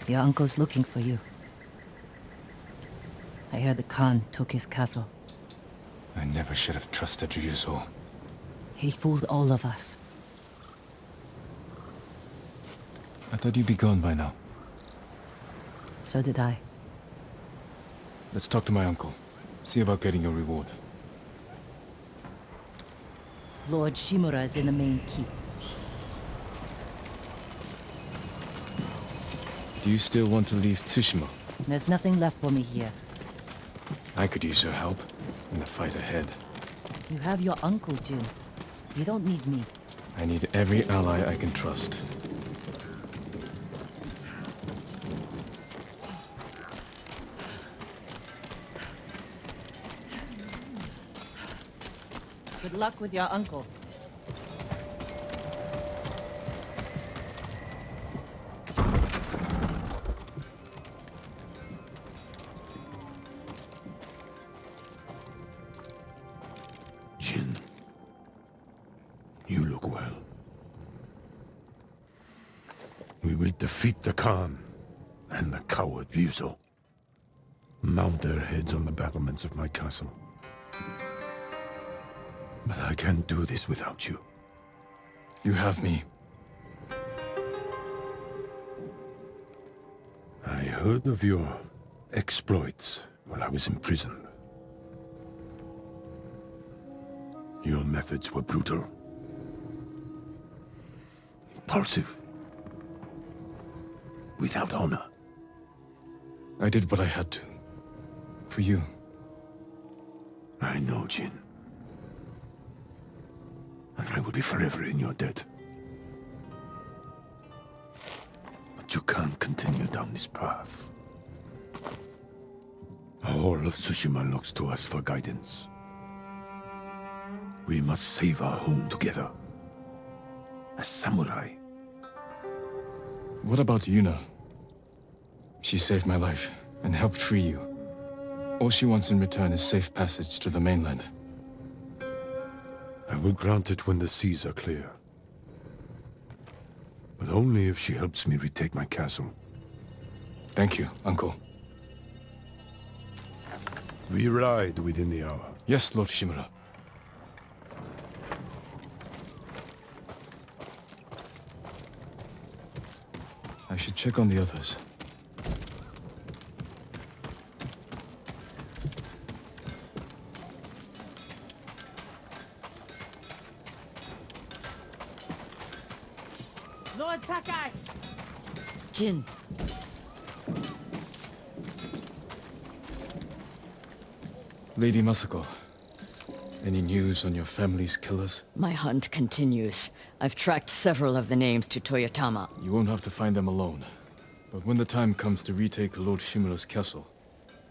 Your uncle's looking for you. I heard the Khan took his castle. I never should have trusted Ryuzo. He fooled all of us. I thought you'd be gone by now. So did I. Let's talk to my uncle. See about getting your reward. Lord Shimura is in the main keep. Do you still want to leave Tsushima? There's nothing left for me here. I could use your help in the fight ahead. You have your uncle, Jin. You don't need me. I need every ally I can trust. Good luck with your uncle. Jin, you look well. We will defeat the Khan and the coward Ryuzo. Mount their heads on the battlements of my castle. But I can't do this without you. You have me. I heard of your exploits while I was in prison. Your methods were brutal. Impulsive. Without honor. I did what I had to. For you. I know, Jin. And I will be forever in your debt. But you can't continue down this path. All of Tsushima looks to us for guidance. We must save our home together. As samurai. What about Yuna? She saved my life and helped free you. All she wants in return is safe passage to the mainland. I will grant it when the seas are clear. But only if she helps me retake my castle. Thank you, Uncle. We ride within the hour. Yes, Lord Shimura. I should check on the others. Lord Sakai! Jin. Lady Masako, any news on your family's killers? My hunt continues. I've tracked several of the names to Toyotama. You won't have to find them alone. But when the time comes to retake Lord Shimura's castle,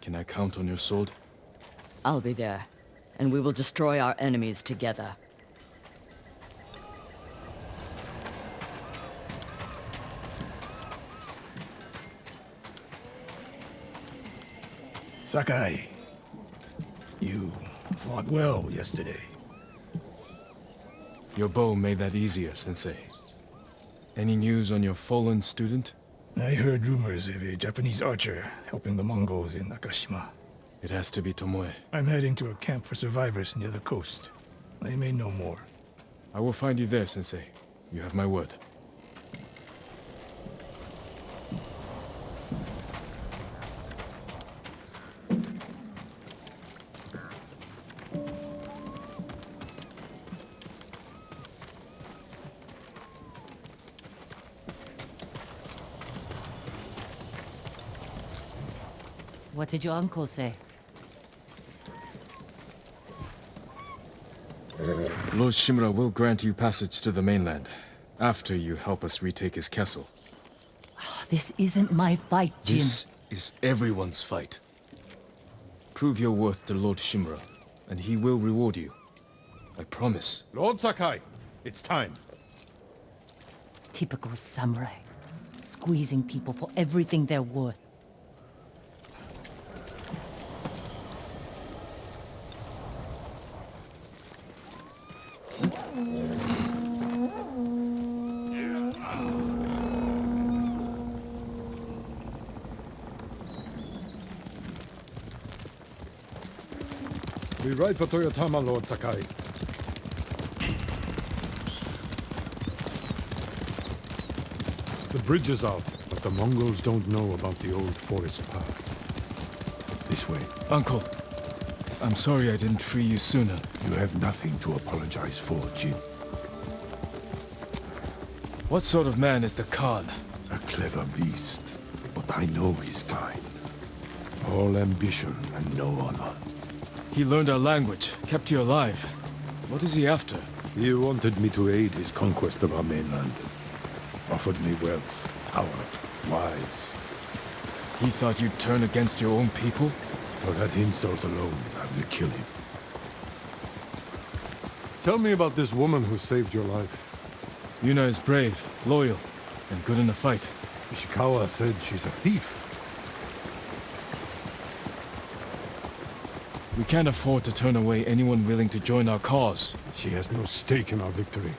can I count on your sword? I'll be there, and we will destroy our enemies together. Sakai, you fought well yesterday. Your bow made that easier, Sensei. Any news on your fallen student? I heard rumors of a Japanese archer helping the Mongols in Nakashima. It has to be Tomoe. I'm heading to a camp for survivors near the coast. I may know more. I will find you there, Sensei. You have my word. What did your uncle say? Lord Shimura will grant you passage to the mainland, after you help us retake his castle. This isn't my fight, Jin. This is everyone's fight. Prove your worth to Lord Shimura, and he will reward you. I promise. Lord Sakai, it's time. Typical samurai. Squeezing people for everything they're worth. Be right for Toyotama, Lord Sakai. The bridge is out, but the Mongols don't know about the old forest path. This way. Uncle, I'm sorry I didn't free you sooner. You have nothing to apologize for, Jin. What sort of man is the Khan? A clever beast, but I know his kind. All ambition and no honor. He learned our language, kept you alive. What is he after? He wanted me to aid his conquest of our mainland. Offered me wealth, power, wives. He thought you'd turn against your own people? For that insult alone, I will kill him. Tell me about this woman who saved your life. Yuna is brave, loyal, and good in a fight. Ishikawa said she's a thief. We can't afford to turn away anyone willing to join our cause. She has no stake in our victory,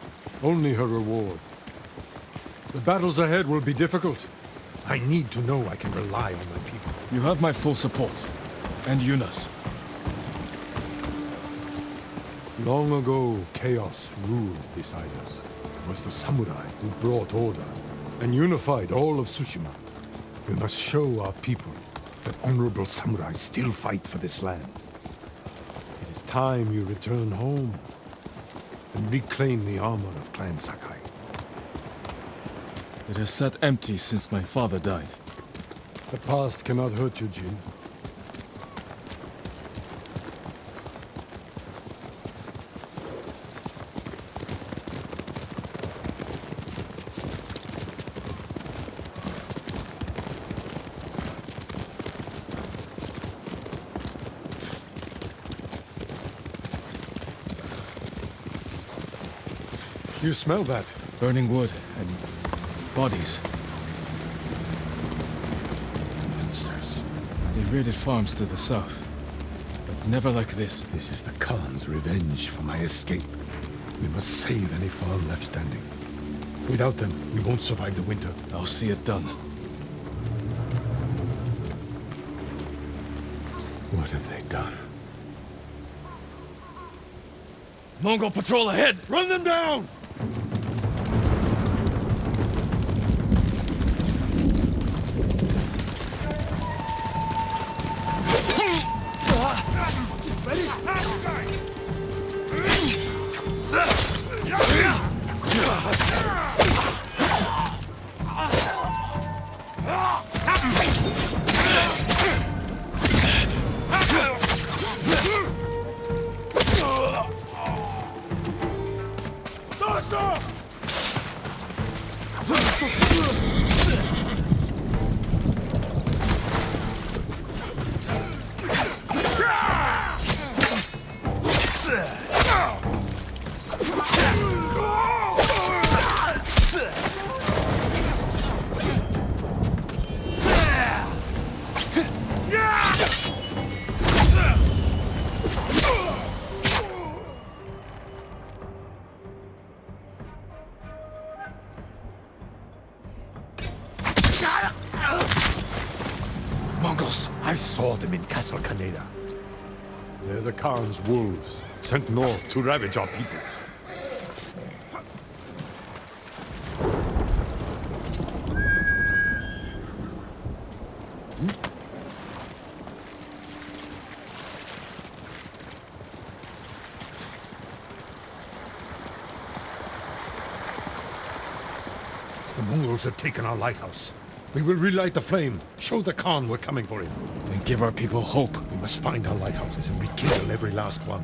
only her reward. The battles ahead will be difficult. I need to know I can rely on my people. You have my full support, and Yuna's. Long ago, chaos ruled this island. It was the samurai who brought order and unified all of Tsushima. We must show our people that honorable samurai still fight for this land. It is time you return home and reclaim the armor of Clan Sakai. It has sat empty since my father died. The past cannot hurt you, Jin. You smell that? Burning wood and bodies. Monsters. They raided farms to the south, but never like this. This is the Khan's revenge for my escape. We must save any farm left standing. Without them, we won't survive the winter. I'll see it done. What have they done? Mongol patrol ahead! Run them down! Mongols! I saw them in Castle Kaneda. They're the Khan's wolves, sent north to ravage our people. The Mongols have taken our lighthouse. We will relight the flame, show the Khan we're coming for him. And give our people hope. We must find our lighthouses and re-kill every last one.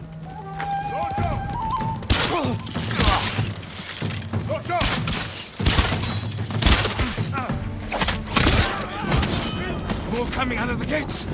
More coming out of the gates!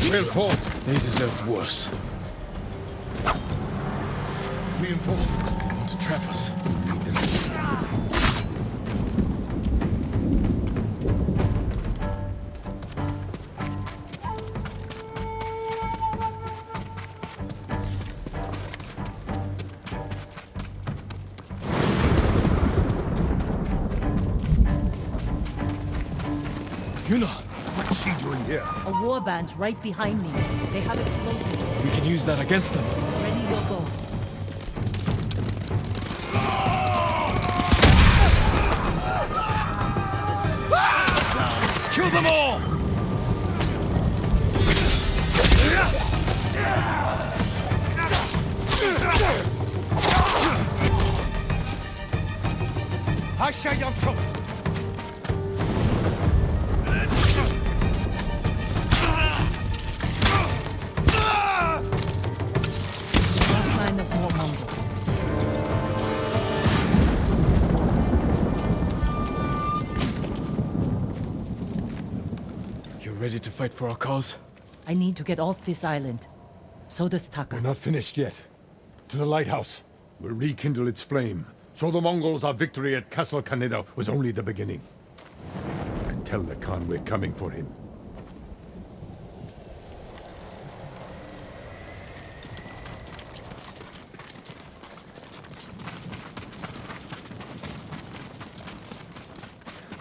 Well fought. They deserve worse. Reinforcements. They want to trap us. Yuna! What's she doing here? A warband's right behind me. They have explosives. We can use that against them. Ready your bow. Kill them all! No sign of more Mongols. You're ready to fight for our cause? I need to get off this island. So does Taka. We're not finished yet. To the lighthouse. We'll rekindle its flame. Show the Mongols our victory at Castle Kaneda was only the beginning. And tell the Khan we're coming for him.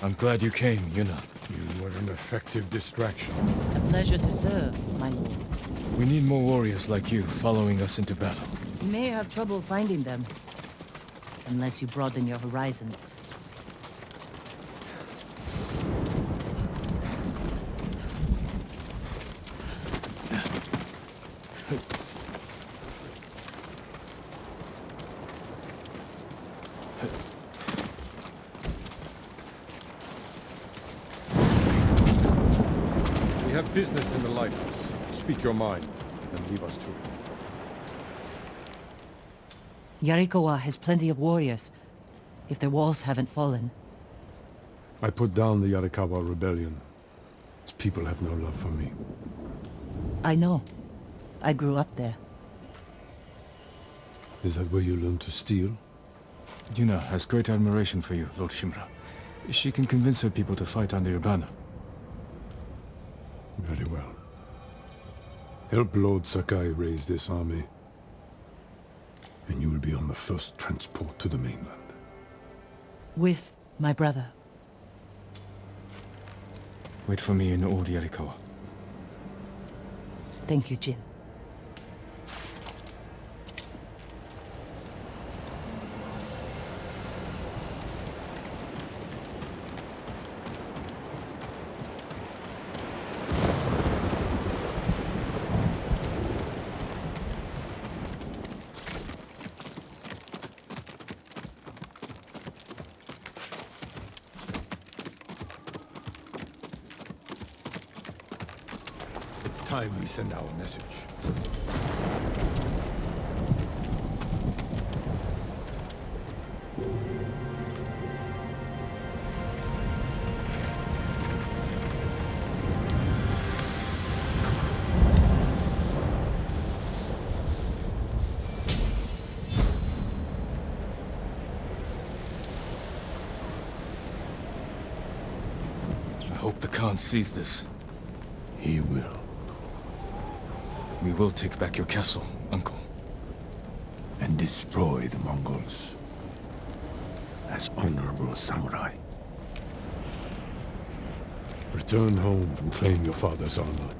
I'm glad you came, Yuna. You were an effective distraction. A pleasure to serve, my lords. We need more warriors like you following us into battle. You may have trouble finding them. Unless you broaden your horizons. We have business in the lighthouse. Speak your mind, and leave us to it. Yarikawa has plenty of warriors, if their walls haven't fallen. I put down the Yarikawa rebellion. Its people have no love for me. I know. I grew up there. Is that where you learned to steal? Yuna has great admiration for you, Lord Shimura. She can convince her people to fight under your banner. Very well. Help Lord Sakai raise this army. and you will be on the first transport to the mainland. With my brother. Wait for me in Old Yarikawa. Thank you, Jin. It's time we send our message. I hope the Khan sees this. He will. We will take back your castle, Uncle. And destroy the Mongols. As honorable samurai. Return home and claim your father's honor.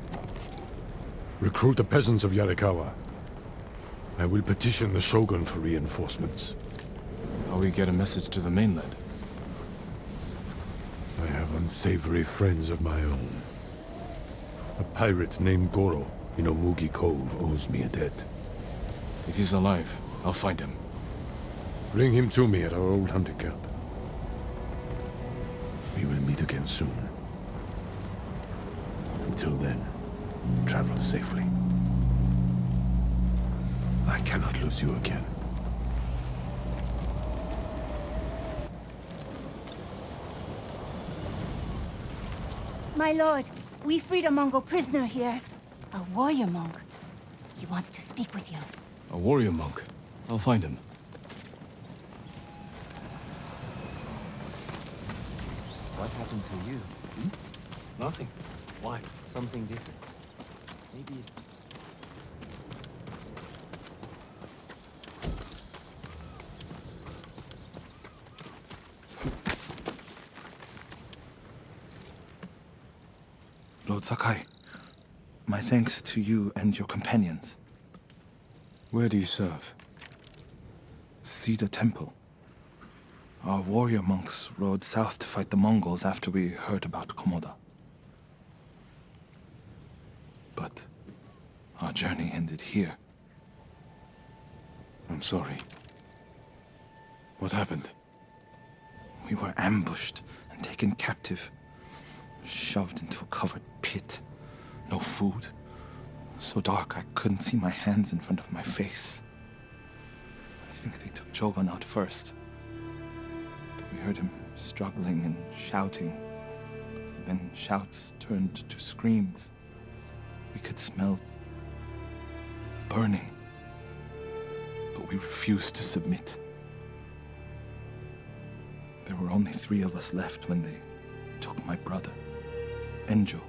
Recruit the peasants of Yarikawa. I will petition the Shogun for reinforcements. How we get a message to the mainland? I have unsavory friends of my own. A pirate named Goro in Omugi Cove owes me a debt. If he's alive, I'll find him. Bring him to me at our old hunting camp. We will meet again soon. Until then, travel safely. I cannot lose you again. My lord, we freed a Mongol prisoner here. A warrior monk. He wants to speak with you. A warrior monk. I'll find him. What happened to you? Nothing. Why? Something different. Maybe it's... Lord Sakai, my thanks to you and your companions. Where do you serve? Cedar Temple. Our warrior monks rode south to fight the Mongols after we heard about Komoda. But our journey ended here. I'm sorry. What happened? We were ambushed and taken captive. Shoved into a covered pit. No food. So dark I couldn't see my hands in front of my face. I think they took Jogon out first. We heard him struggling and shouting. Then shouts turned to screams. We could smell burning. But we refused to submit. There were only 3 of us left when they took my brother, Enjo.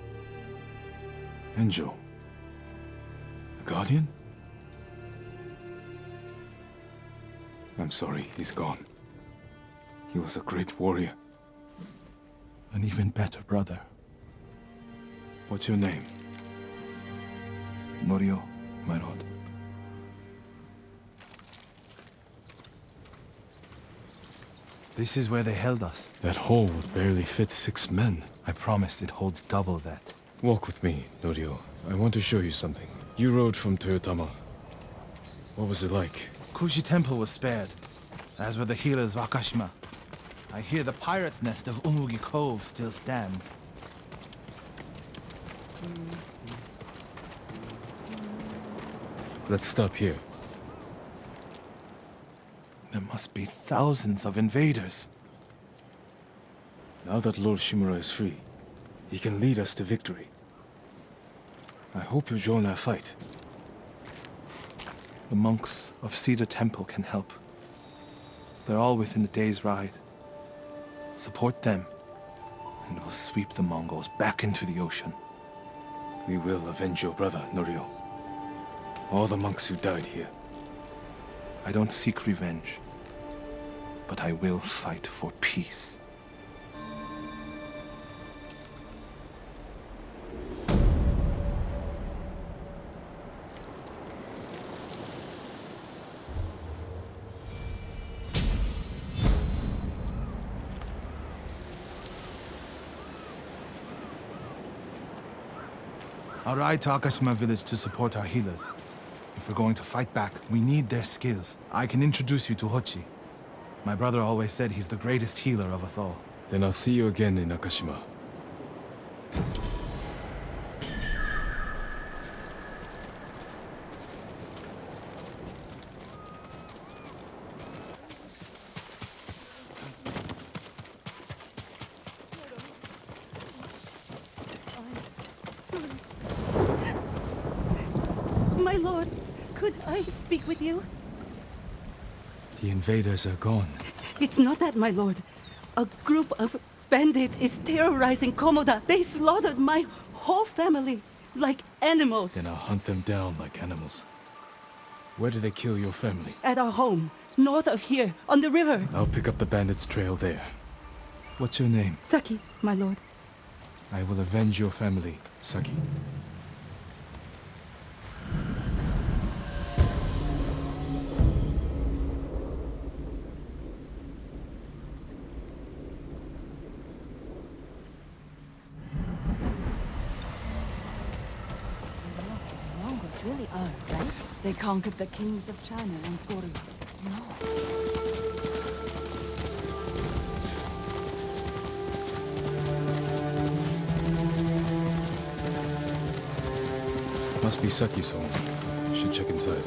Enjo? A guardian? I'm sorry, he's gone. He was a great warrior. An even better brother, What's your name? Norio, my lord. This is where they held us. That hole would barely fit 6 men. I promised it holds double that. Walk with me, Norio. I want to show you something. You rode from Toyotama. What was it like? Kushi Temple was spared, as were the healers of Akashima. I hear the pirate's nest of Umugi Cove still stands. Let's stop here. There must be thousands of invaders. Now that Lord Shimura is free, he can lead us to victory. I hope you join our fight. The monks of Cedar Temple can help. They're all within a day's ride. Support them, and we'll sweep the Mongols back into the ocean. We will avenge your brother, Norio. All the monks who died here. I don't seek revenge, but I will fight for peace. I'll ride to Akashima village to support our healers. If we're going to fight back, we need their skills. I can introduce you to Hochi. My brother always said he's the greatest healer of us all. Then I'll see you again in Akashima. My lord, could I speak with you? The invaders are gone. It's not that, my lord. A group of bandits is terrorizing Komoda. They slaughtered my whole family, like animals. Then I'll hunt them down like animals. Where did they kill your family? At our home, north of here, on the river. I'll pick up the bandits' trail there. What's your name? Saki, my lord. I will avenge your family, Saki. Mongols really are, right? They conquered the kings of China and Korea. No. Must be Saki's home. Should check inside.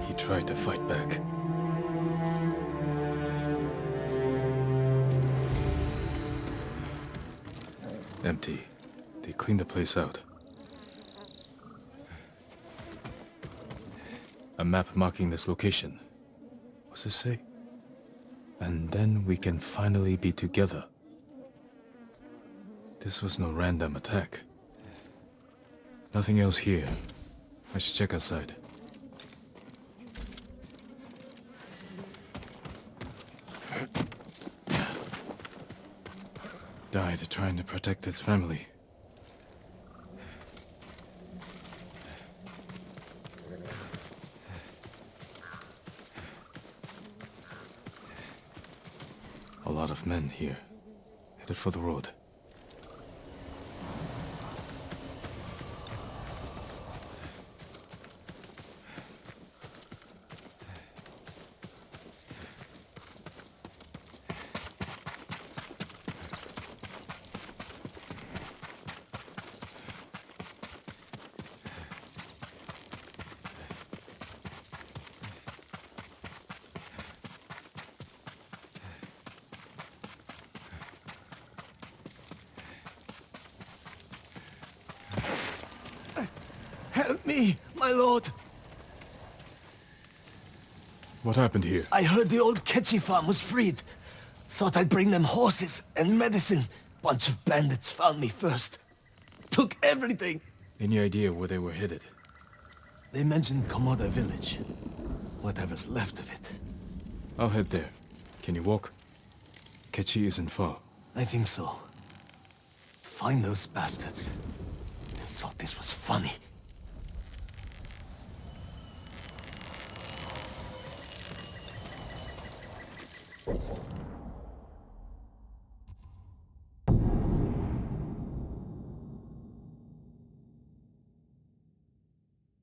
He tried to fight back. Empty. They cleaned the place out. A map marking this location. What's this say? And then we can finally be together. This was no random attack. Nothing else here. I should check outside. Died trying to protect his family. A lot of men here, headed for the road. Help me, my lord. What happened here? I heard the old Ketchi farm was freed. Thought I'd bring them horses and medicine. Bunch of bandits found me first. Took everything. Any idea where they were headed? They mentioned Komoda village. Whatever's left of it. I'll head there. Can you walk? Ketchi isn't far. I think so. Find those bastards. They thought this was funny.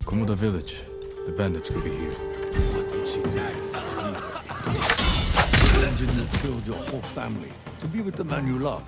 Komoda village. The bandits could be here. What did she do? Imagine you killed your whole family to be with the man you love.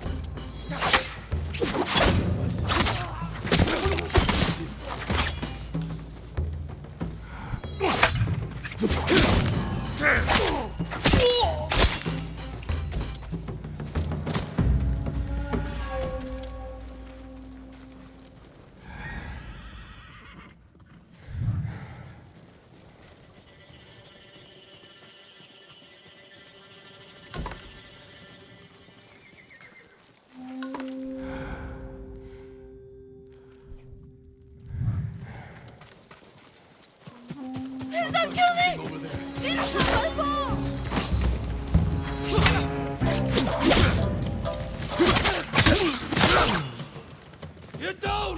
kill me! My ball! Get down!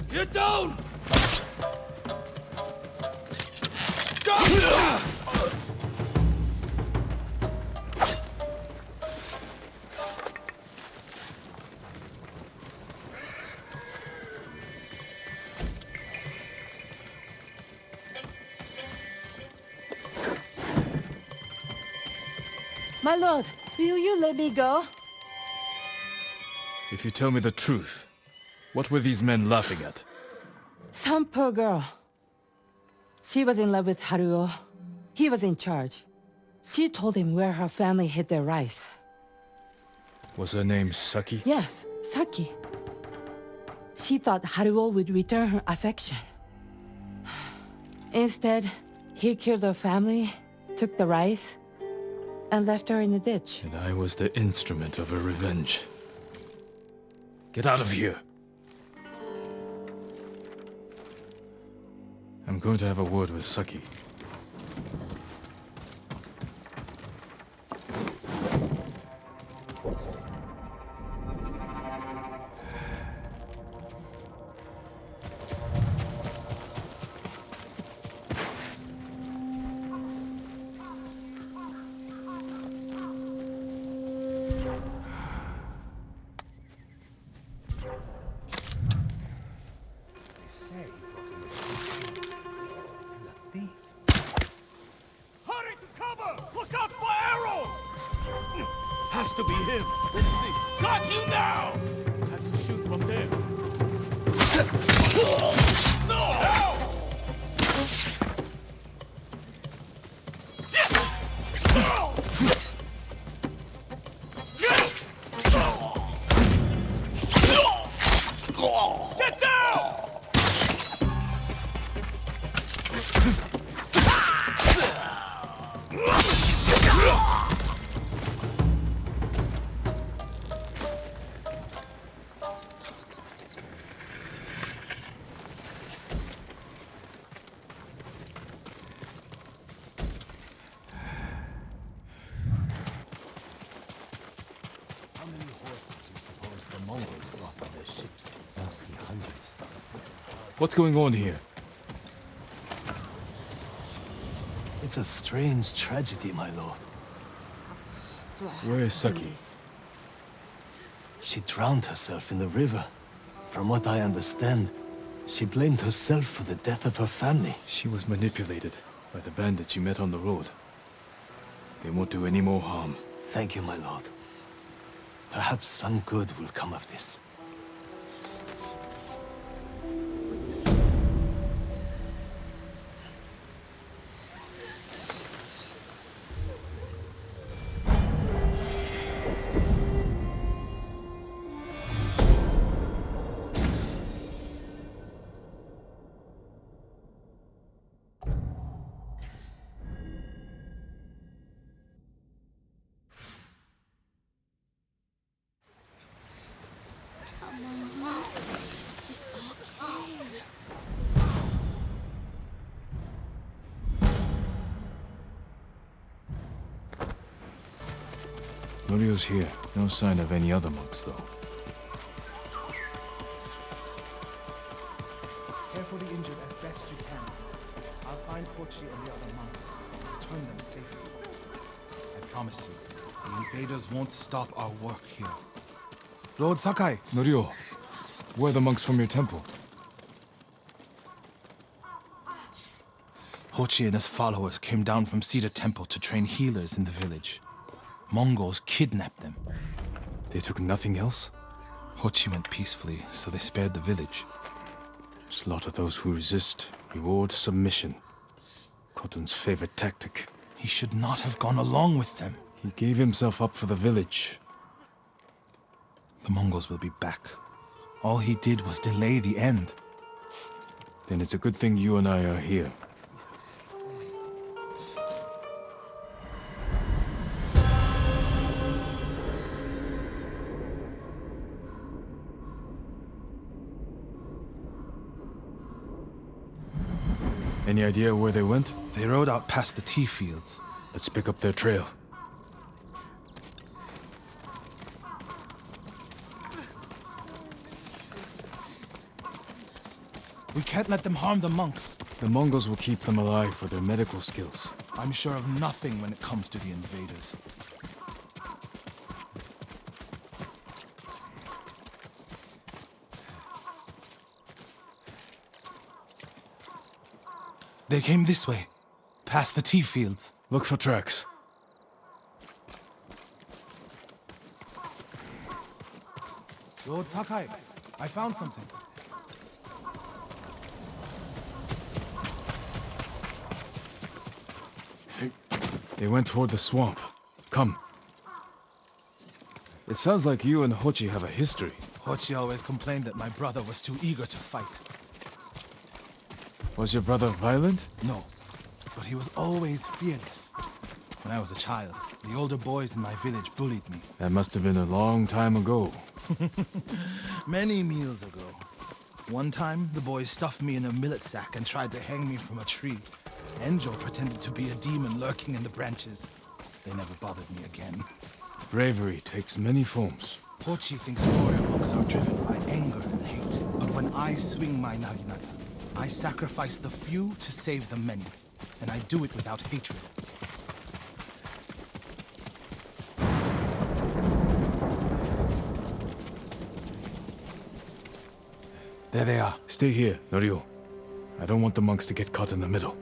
Get down! My lord, will you let me go? If you tell me the truth, what were these men laughing at? Some poor girl. She was in love with Haruo. He was in charge. She told him where her family hid their rice. Was her name Saki? Yes, Saki. She thought Haruo would return her affection. Instead, he killed her family, took the rice, and left her in the ditch. And I was the instrument of her revenge. Get out of here! I'm going to have a word with Saki. Hurry to cover! Look out for arrows! Has to be him. Let's see. Got you now! Have to shoot from there. No! Get down! How many horses you suppose the Mongols brought on their ships? Must be hundreds. What's going on here? It's a strange tragedy, my lord. Where is Saki? She drowned herself in the river. From what I understand, she blamed herself for the death of her family. She was manipulated by the bandits you met on the road. They won't do any more harm. Thank you, my lord. Perhaps some good will come of this. Norio's here. No sign of any other monks, though. Care for the injured as best you can. I'll find Kochi and the other monks and return them safely. I promise you, the invaders won't stop our work here. Lord Sakai! Norio, where are the monks from your temple? Hochi and his followers came down from Cedar Temple to train healers in the village. Mongols kidnapped them. They took nothing else? Hochi went peacefully, so they spared the village. Slaughter those who resist. Reward submission. Khotun's favorite tactic. He should not have gone along with them. He gave himself up for the village. The Mongols will be back. All he did was delay the end. Then it's a good thing you and I are here. Any idea where they went? They rode out past the tea fields. Let's pick up their trail. We can't let them harm the monks. The Mongols will keep them alive for their medical skills. I'm sure of nothing when it comes to the invaders. They came this way, past the tea fields. Look for tracks. Lord Sakai, I found something. They went toward the swamp. Come. It sounds like you and Hochi have a history. Hochi always complained that my brother was too eager to fight. Was your brother violent? No, but he was always fearless. When I was a child, the older boys in my village bullied me. That must have been a long time ago. Many meals ago. One time, the boys stuffed me in a millet sack and tried to hang me from a tree. Enjo pretended to be a demon lurking in the branches. They never bothered me again. Bravery takes many forms. Hochi thinks warrior monks are driven by anger and hate. But when I swing my naginata, I sacrifice the few to save the many. And I do it without hatred. There they are. Stay here, Norio. I don't want the monks to get caught in the middle.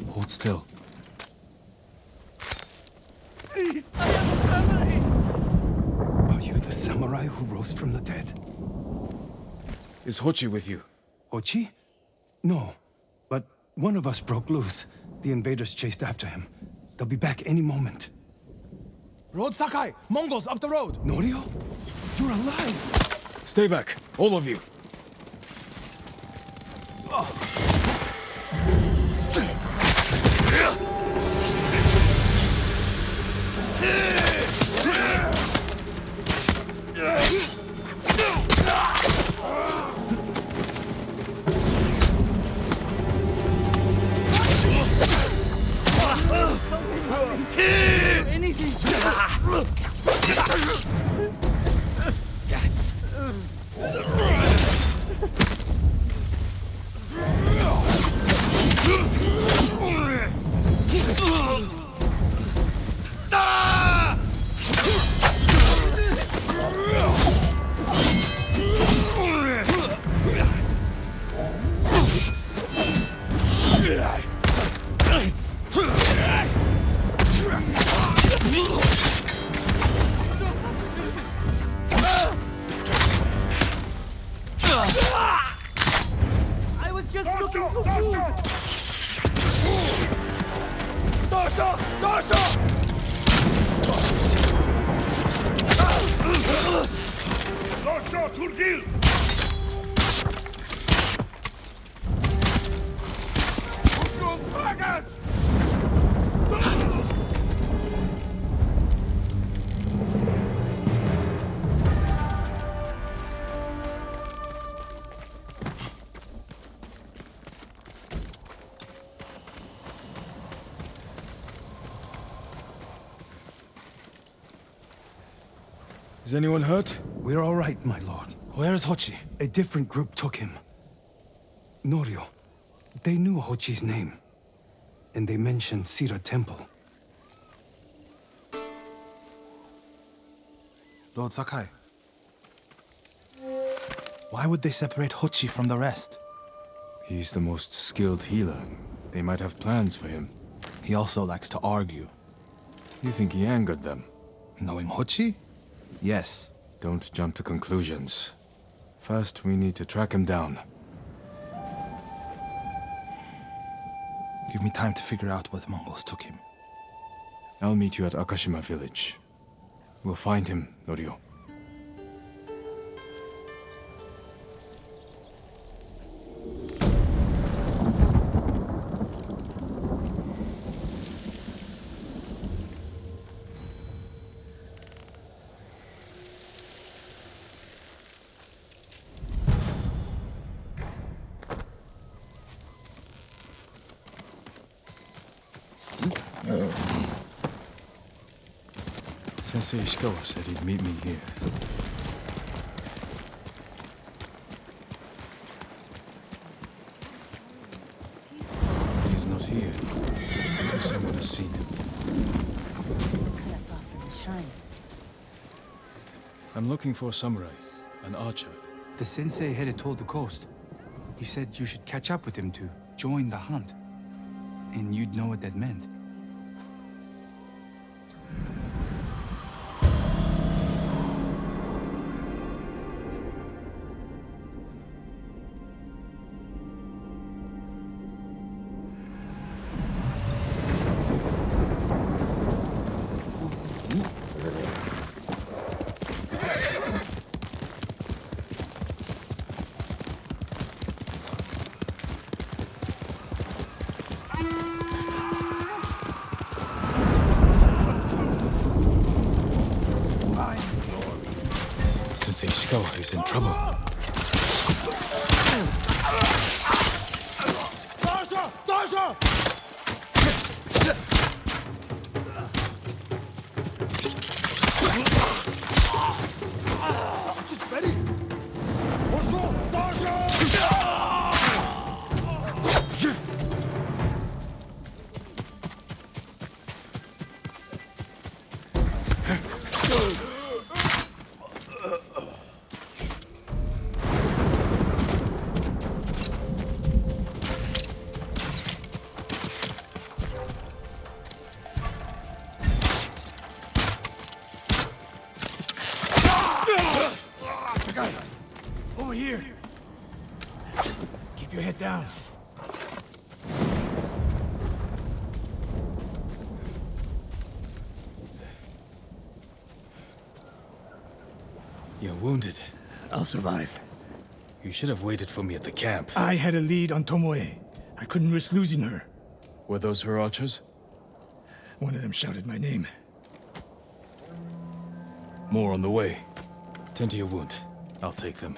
Hold still. Please, I have a family! Are you the samurai who rose from the dead? Is Hochi with you? Hochi? No. But one of us broke loose. The invaders chased after him. They'll be back any moment. Road Sakai! Mongols up the road! Norio? You're alive! Stay back, all of you. Anything! just looking for food! Dasha! Dasha! Dasha, Turgil! Is anyone hurt? We're all right, my lord. Where is Hochi? A different group took him. Norio. They knew Hochi's name. And they mentioned Cedar Temple. Lord Sakai. Why would they separate Hochi from the rest? He's the most skilled healer. They might have plans for him. He also likes to argue. You think he angered them? Knowing Hochi? Yes. Don't jump to conclusions. First, we need to track him down. Give me time to figure out where the Mongols took him. I'll meet you at Akashima village. We'll find him, Norio. Sensei Ishikawa said he'd meet me here. He's not here. Someone has seen him. Cut us off from the shrines. I'm looking for a samurai, an archer. The sensei headed toward the coast. He said you should catch up with him to join the hunt. And you'd know what that meant. Sensei Ishikawa is in trouble. Dasha! Dasha! Just ready! What's wrong? Dasha! Over here. Keep your head down. You're wounded. I'll survive. You should have waited for me at the camp. I had a lead on Tomoe. I couldn't risk losing her. Were those her archers? One of them shouted my name. More on the way. Tend to your wound. I'll take them.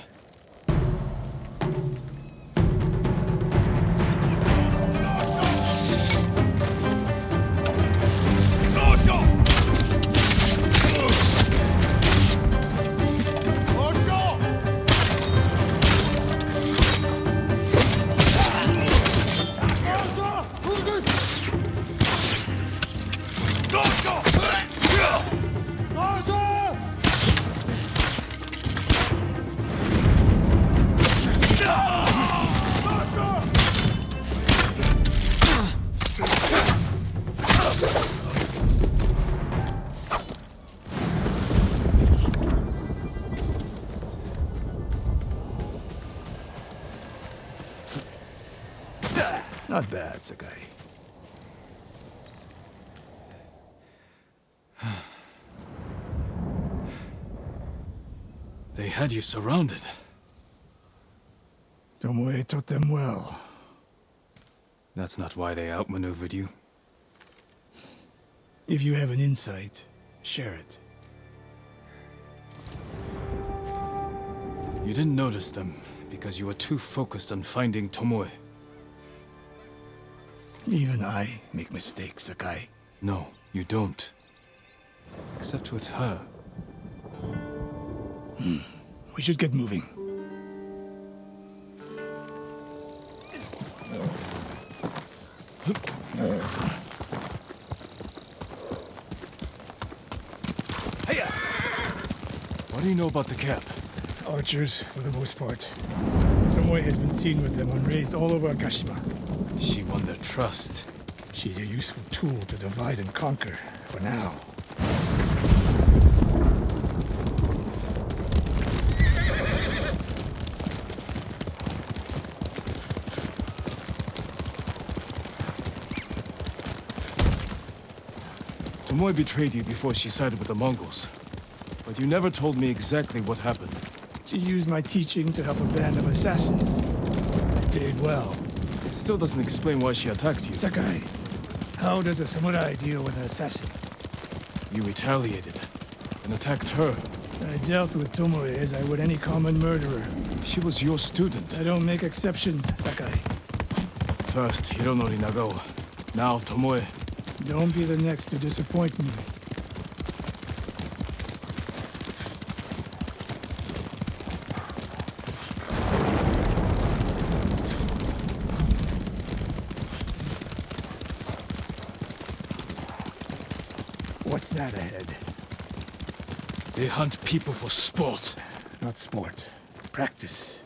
Not bad, Sakai. They had you surrounded. Tomoe taught them well. That's not why they outmaneuvered you. If you have an insight, share it. You didn't notice them because you were too focused on finding Tomoe. Even I make mistakes, Sakai. No, you don't. Except with her. We should get moving. Hiya! What do you know about the camp? Archers, for the most part. Tomoe has been seen with them on raids all over Akashima. She won their trust. She's a useful tool to divide and conquer, for now. Tomoe betrayed you before she sided with the Mongols. But you never told me exactly what happened. She used my teaching to help a band of assassins. They did well. It still doesn't explain why she attacked you. Sakai, how does a samurai deal with an assassin? You retaliated and attacked her. I dealt with Tomoe as I would any common murderer. She was your student. I don't make exceptions, Sakai. First Hironori Nagao, now Tomoe. Don't be the next to disappoint me. What's that ahead? They hunt people for sport. Not sport. Practice.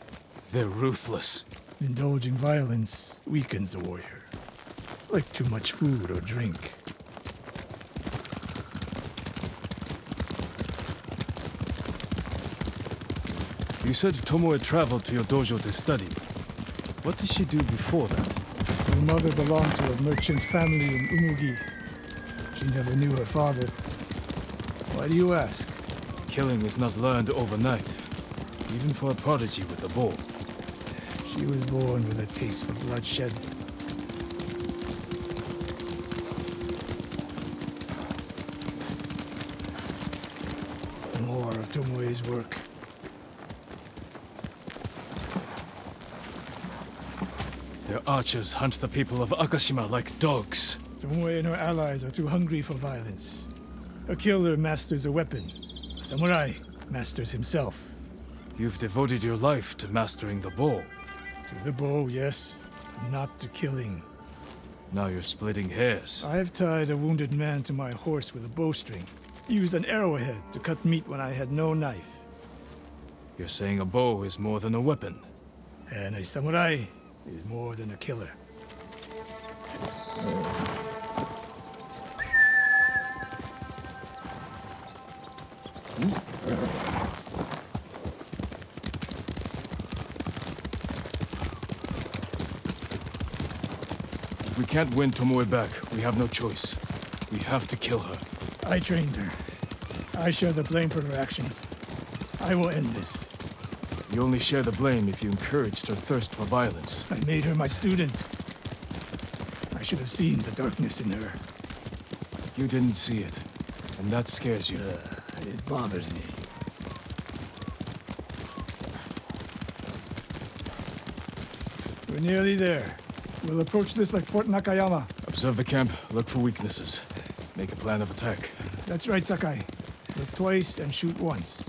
They're ruthless. Indulging violence weakens the warrior. Like too much food or drink. You said Tomoe traveled to your dojo to study. What did she do before that? Her mother belonged to a merchant family in Umugi. She never knew her father. Why do you ask? Killing is not learned overnight, even for a prodigy with a bow. She was born with a taste for bloodshed. More of Tomoe's work. Their archers hunt the people of Akashima like dogs. Tomoe and her allies are too hungry for violence. A killer masters a weapon. A samurai masters himself. You've devoted your life to mastering the bow. To the bow, yes. Not to killing. Now you're splitting hairs. I've tied a wounded man to my horse with a bowstring. Used an arrowhead to cut meat when I had no knife. You're saying a bow is more than a weapon. And a samurai is more than a killer. If we can't win Tomoe back, we have no choice. We have to kill her. I trained her. I share the blame for her actions. I will end this. You only share the blame if you encouraged her thirst for violence. I made her my student. I should have seen the darkness in her. You didn't see it, and that scares you. It bothers me. We're nearly there. We'll approach this like Fort Nakayama. Observe the camp, look for weaknesses. Make a plan of attack. That's right, Sakai. Look twice and shoot once.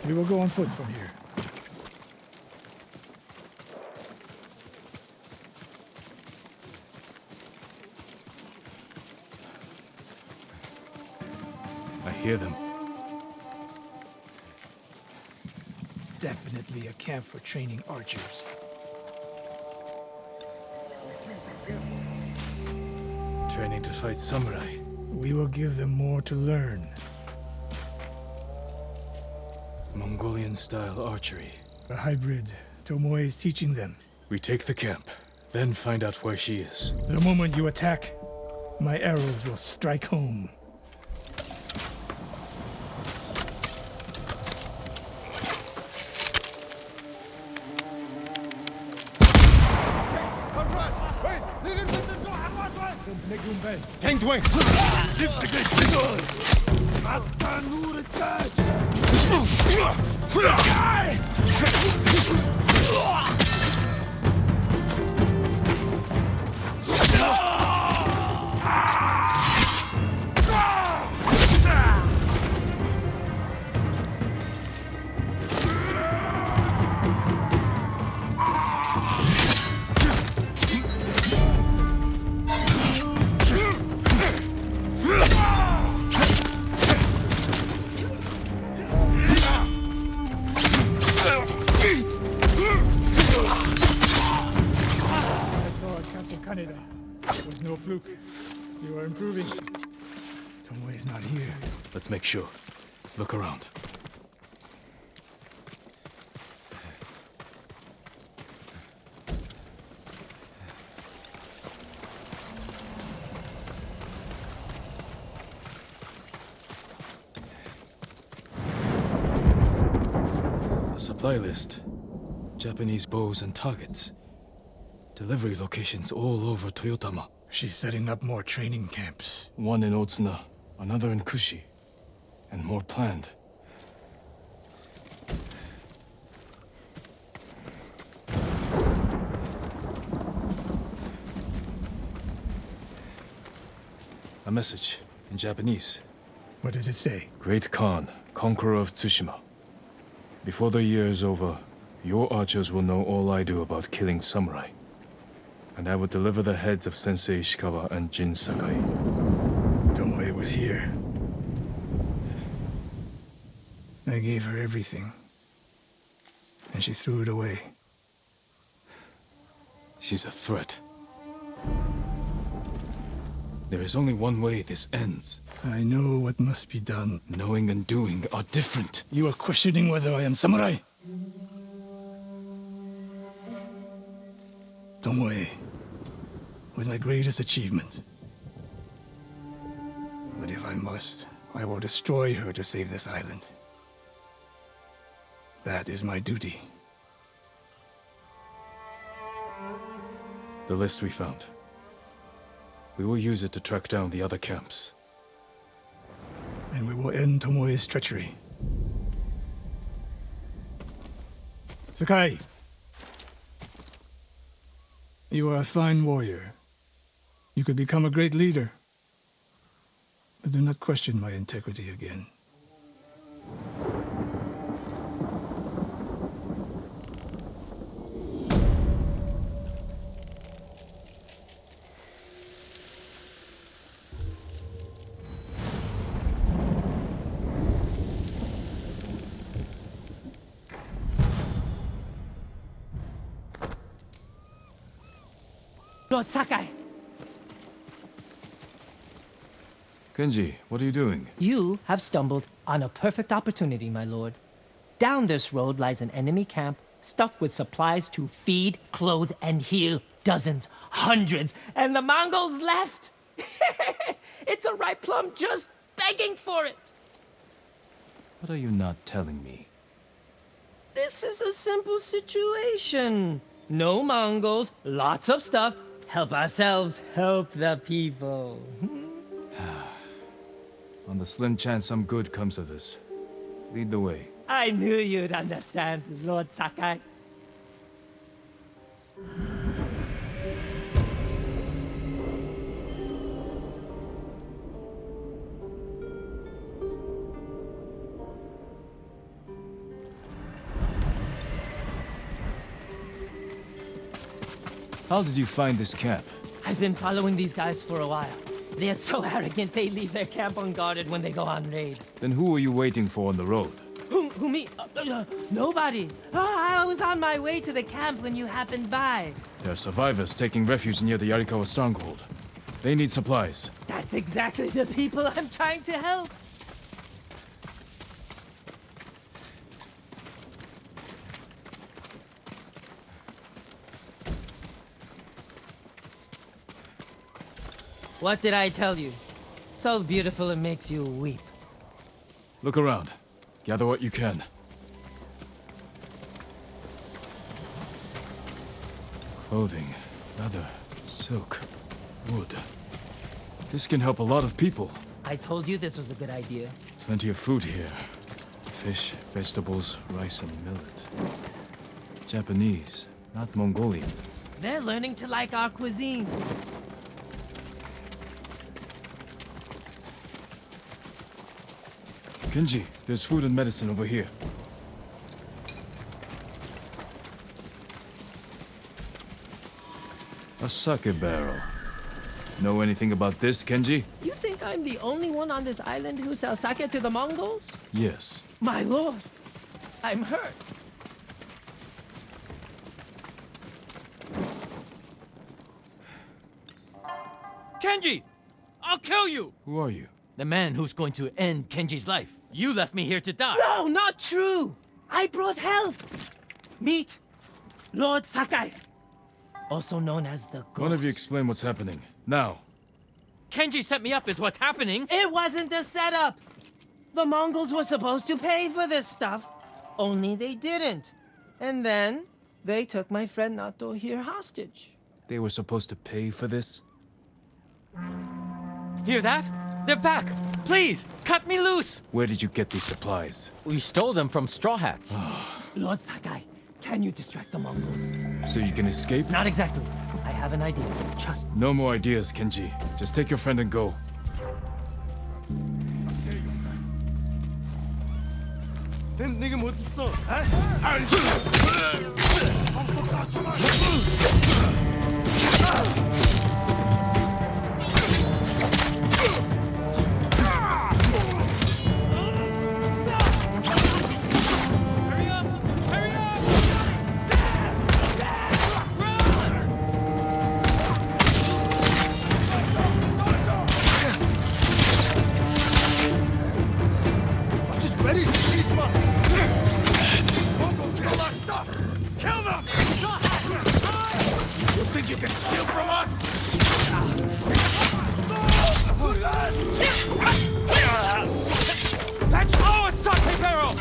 We will go on foot from here. I hear them. Definitely a camp for training archers. Training to fight samurai. We will give them more to learn. Mongolian-style archery. A hybrid. Tomoe is teaching them. We take the camp, then find out where she is. The moment you attack, my arrows will strike home. It was no fluke. You are improving. Tomoe is not here. Let's make sure. Look around. A supply list. Japanese bows and targets. Delivery locations all over Toyotama. She's setting up more training camps. One in Otsuna, another in Kushi, and more planned. A message in Japanese. What does it say? Great Khan, conqueror of Tsushima. Before the year is over, your archers will know all I do about killing samurai. And I will deliver the heads of Sensei Ishikawa and Jin Sakai. Tomoe was here. I gave her everything. And she threw it away. She's a threat. There is only one way this ends. I know what must be done. Knowing and doing are different. You are questioning whether I am samurai. Tomoe was my greatest achievement. But if I must, I will destroy her to save this island. That is my duty. The list we found. We will use it to track down the other camps. And we will end Tomoe's treachery. Sakai! You are a fine warrior. You could become a great leader. But do not question my integrity again. Lord Sakai! Kenji, what are you doing? You have stumbled on a perfect opportunity, my lord. Down this road lies an enemy camp stuffed with supplies to feed, clothe, and heal dozens, hundreds, and the Mongols left! It's a ripe plum just begging for it! What are you not telling me? This is a simple situation. No Mongols, lots of stuff. Help ourselves, help the people. On the slim chance some good comes of this, lead the way. I knew you'd understand, Lord Sakai. How did you find this camp? I've been following these guys for a while. They're so arrogant they leave their camp unguarded when they go on raids. Then who were you waiting for on the road? Who me? Nobody. I was on my way to the camp when you happened by. There are survivors taking refuge near the Yarikawa stronghold. They need supplies. That's exactly the people I'm trying to help. What did I tell you? So beautiful it makes you weep. Look around. Gather what you can. Clothing, leather, silk, wood. This can help a lot of people. I told you this was a good idea. Plenty of food here. Fish, vegetables, rice, and millet. Japanese, not Mongolian. They're learning to like our cuisine. Kenji, there's food and medicine over here. A sake barrel. Know anything about this, Kenji? You think I'm the only one on this island who sells sake to the Mongols? Yes. My lord, I'm hurt. Kenji! I'll kill you! Who are you? The man who's going to end Kenji's life. You left me here to die. No, not true! I brought help! Meet Lord Sakai, also known as the Ghost. One of you explain what's happening. Now. Kenji set me up is what's happening. It wasn't a setup! The Mongols were supposed to pay for this stuff, only they didn't. And then, they took my friend Nattou here hostage. They were supposed to pay for this? Hear that? They're back! Please, cut me loose! Where did you get these supplies? We stole them from Straw Hats. Lord Sakai, can you distract the Mongols? So you can escape? Not exactly. I have an idea. Trust me. No more ideas, Kenji. Just take your friend and go. That's our sake barrel!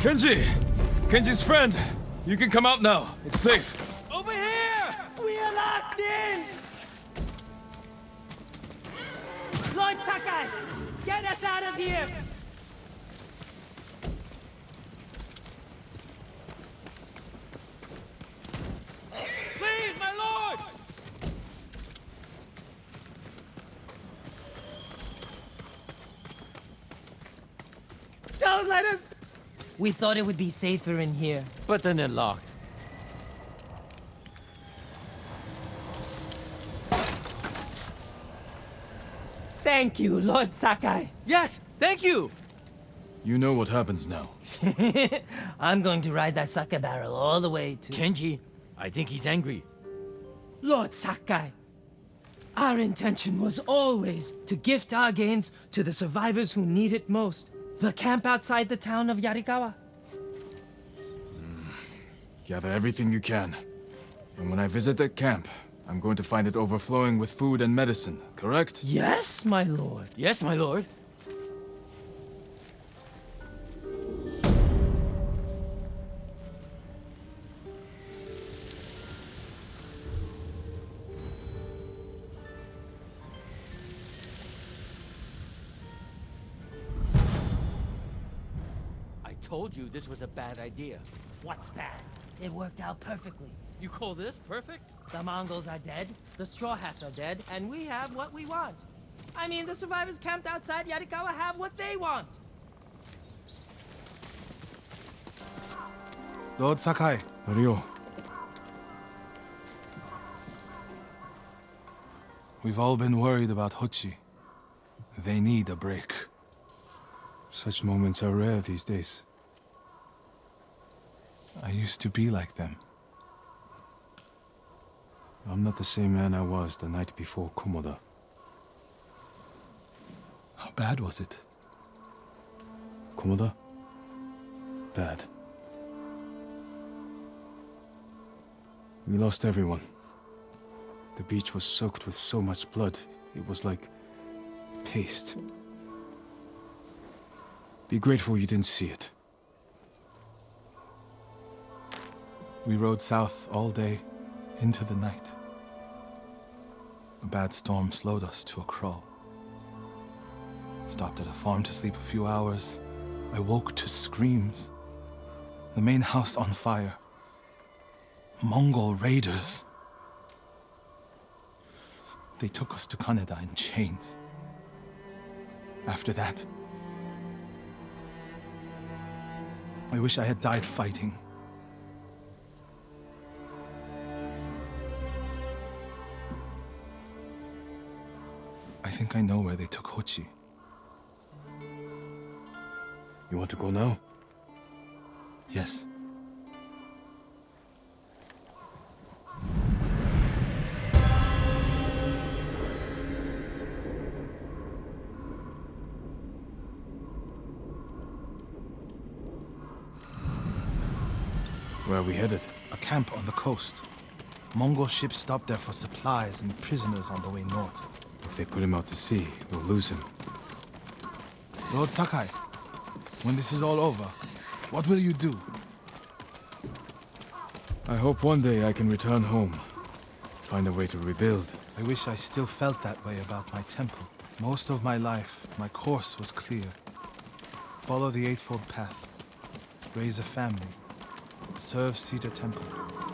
Kenji! Kenji's friend! You can come out now. It's safe. Over here! We are locked in! Lord Sakai, get us out of here! Please, my lord! Don't let us... We thought it would be safer in here. But then they're locked. Thank you, Lord Sakai. Yes, thank you! You know what happens now. I'm going to ride that sake barrel all the way to... Kenji, I think he's angry. Lord Sakai, our intention was always to gift our gains to the survivors who need it most. The camp outside the town of Yarikawa. Gather everything you can. And when I visit that camp, I'm going to find it overflowing with food and medicine, correct? Yes, my lord. Yes, my lord. I told you this was a bad idea. What's bad? It worked out perfectly. You call this perfect? The Mongols are dead, the Straw Hats are dead, and we have what we want. I mean, the survivors camped outside Yarikawa have what they want. Lord Sakai. Norio. We've all been worried about Hochi. They need a break. Such moments are rare these days. I used to be like them. I'm not the same man I was the night before Komoda. How bad was it? Komoda? Bad. We lost everyone. The beach was soaked with so much blood, it was like paste. Be grateful you didn't see it. We rode south all day, into the night. A bad storm slowed us to a crawl. Stopped at a farm to sleep a few hours. I woke to screams. The main house on fire. Mongol raiders. They took us to Kaneda in chains. After that, I wish I had died fighting. I think I know where they took Hochi. You want to go now? Yes. Where are we headed? A camp on the coast. Mongol ships stopped there for supplies and prisoners on the way north. If they put him out to sea, we'll lose him. Lord Sakai, when this is all over, what will you do? I hope one day I can return home. Find a way to rebuild. I wish I still felt that way about my temple. Most of my life, my course was clear. Follow the Eightfold Path. Raise a family. Serve Cedar Temple.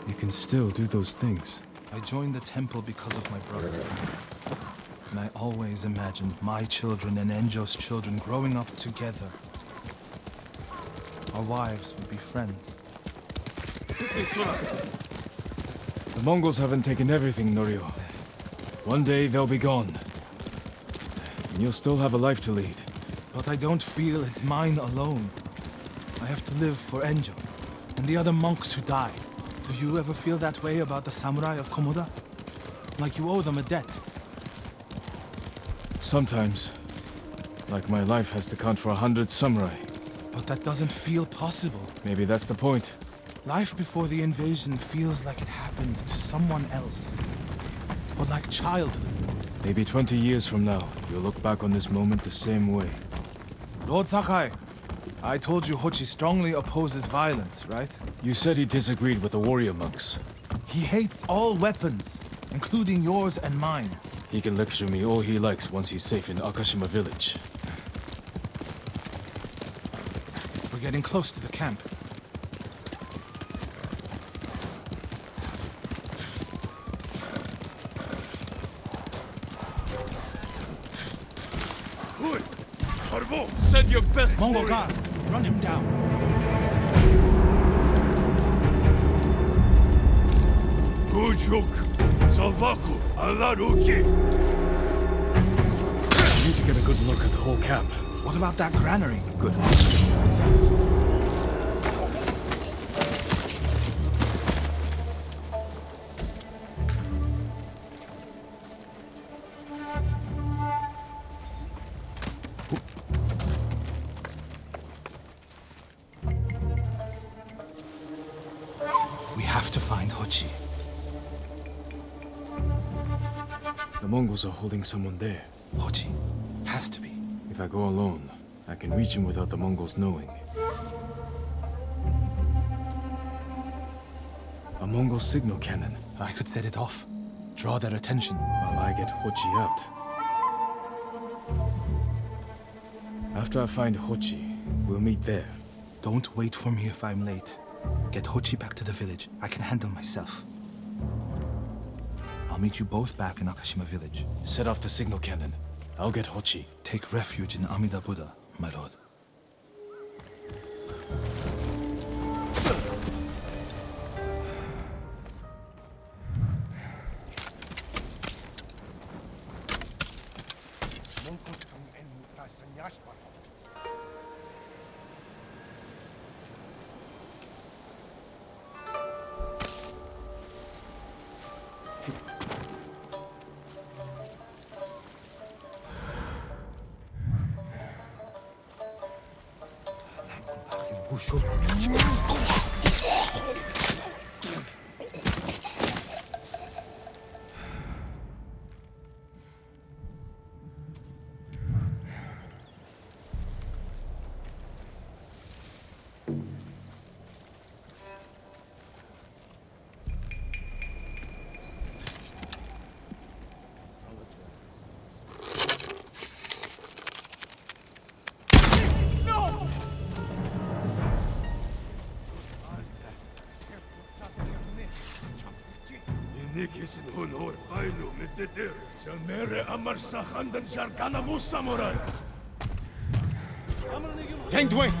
You can still do those things. I joined the temple because of my brother. And I always imagined my children and Enjo's children growing up together. Our wives would be friends. The Mongols haven't taken everything, Norio. One day they'll be gone. And you'll still have a life to lead. But I don't feel it's mine alone. I have to live for Enjo and the other monks who died. Do you ever feel that way about the samurai of Komoda? Like you owe them a debt? Sometimes. Like my life has to count for 100 samurai. But that doesn't feel possible. Maybe that's the point. Life before the invasion feels like it happened to someone else. Or like childhood. Maybe 20 years from now, you'll look back on this moment the same way. Lord Sakai, I told you Hochi strongly opposes violence, right? You said he disagreed with the warrior monks. He hates all weapons, including yours and mine. He can lecture me all he likes once he's safe in Akashima village. We're getting close to the camp. Send your best Mongol warrior. guard, run him down. Gujuk, Salvaku, Alaruki. I need to get a good look at the whole camp. What about that granary? Good. We have to find Hochi. The Mongols are holding someone there. Hochi. Has to be. If I go alone, I can reach him without the Mongols knowing. A Mongol signal cannon. I could set it off. Draw their attention. While I get Hochi out. After I find Hochi, we'll meet there. Don't wait for me if I'm late. Get Hochi back to the village. I can handle myself. I'll meet you both back in Akashima village. Set off the signal cannon. I'll get Hochi. Take refuge in Amida Buddha, my lord. Tengdway!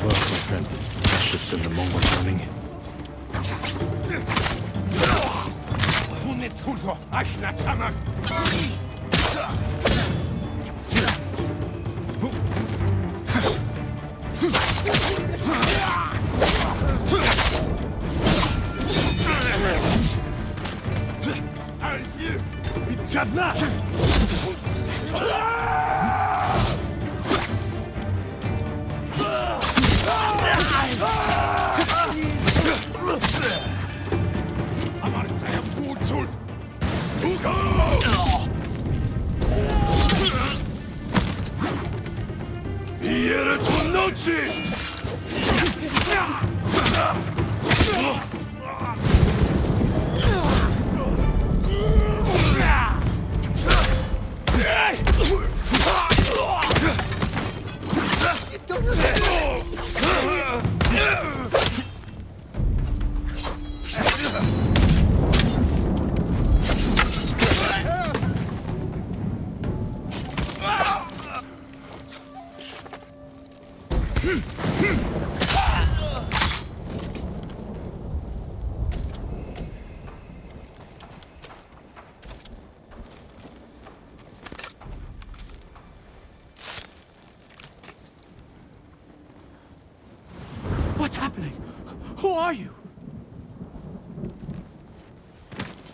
Well, my friend, let's just send the Mongols running. What's happening? Who are you?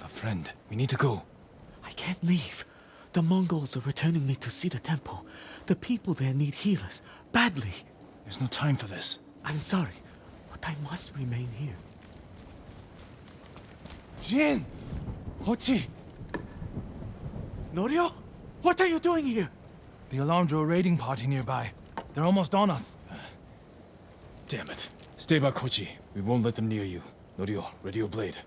A friend. We need to go. I can't leave. The Mongols are returning me to see the temple. The people there need healers. Badly. There's no time for this. I'm sorry, but I must remain here. Jin! Hochi! Norio? What are you doing here? The alarmed a raiding party nearby. They're almost on us. Damn it. Stay back, Hochi. We won't let them near you. Norio, ready your blade.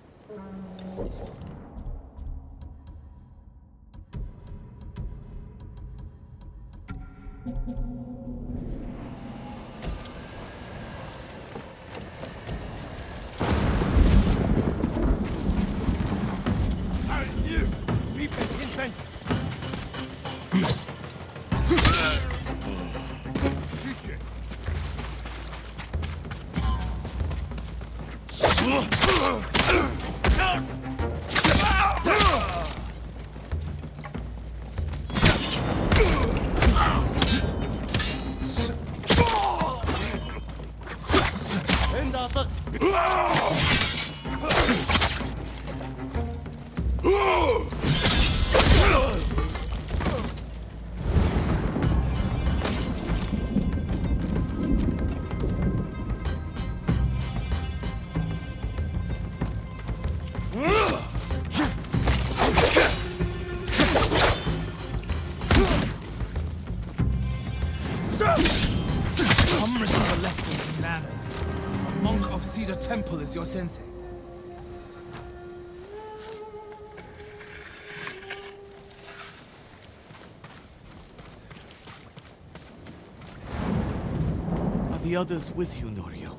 Come receive a lesson in manners. A monk of Cedar Temple is your sensei. Are the others with you, Norio?